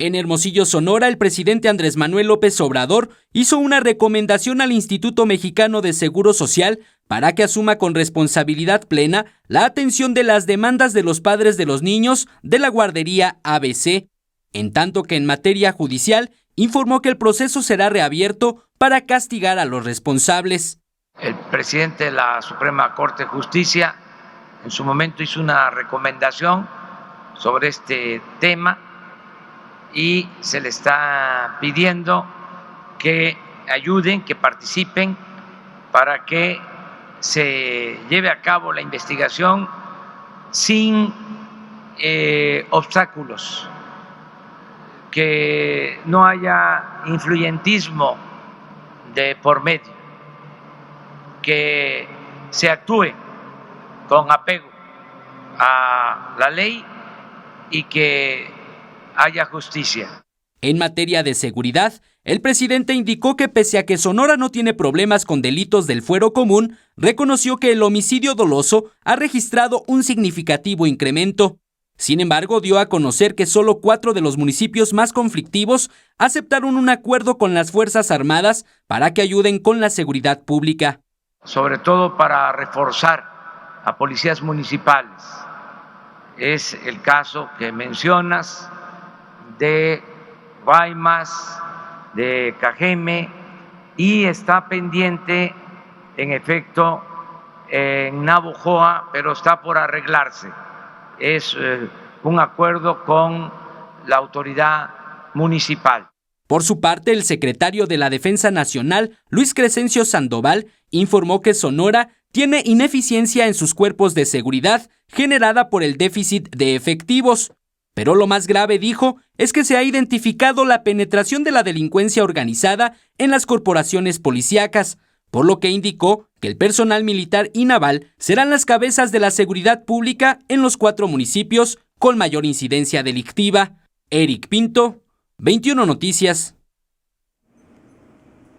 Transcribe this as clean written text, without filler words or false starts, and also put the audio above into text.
En Hermosillo, Sonora, el presidente Andrés Manuel López Obrador hizo una recomendación al Instituto Mexicano de Seguro Social para que asuma con responsabilidad plena la atención de las demandas de los padres de los niños de la guardería ABC, en tanto que en materia judicial informó que el proceso será reabierto para castigar a los responsables. El presidente de la Suprema Corte de Justicia en su momento hizo una recomendación sobre este tema y se le está pidiendo que ayuden, que participen para que se lleve a cabo la investigación sin obstáculos, que no haya influyentismo de por medio, que se actúe con apego a la ley y que haya justicia. En materia de seguridad, el presidente indicó que pese a que Sonora no tiene problemas con delitos del fuero común, reconoció que el homicidio doloso ha registrado un significativo incremento. Sin embargo, dio a conocer que solo 4 de los municipios más conflictivos aceptaron un acuerdo con las Fuerzas Armadas para que ayuden con la seguridad pública. Sobre todo para reforzar a policías municipales. Es el caso que mencionas de Guaymas, de Cajeme, y está pendiente, en efecto, en Navojoa, pero está por arreglarse. Es un acuerdo con la autoridad municipal. Por su parte, el secretario de la Defensa Nacional, Luis Crescencio Sandoval, informó que Sonora tiene ineficiencia en sus cuerpos de seguridad generada por el déficit de efectivos. Pero lo más grave, dijo, es que se ha identificado la penetración de la delincuencia organizada en las corporaciones policíacas, por lo que indicó que el personal militar y naval serán las cabezas de la seguridad pública en los 4 municipios con mayor incidencia delictiva. Eric Pinto, 21 Noticias.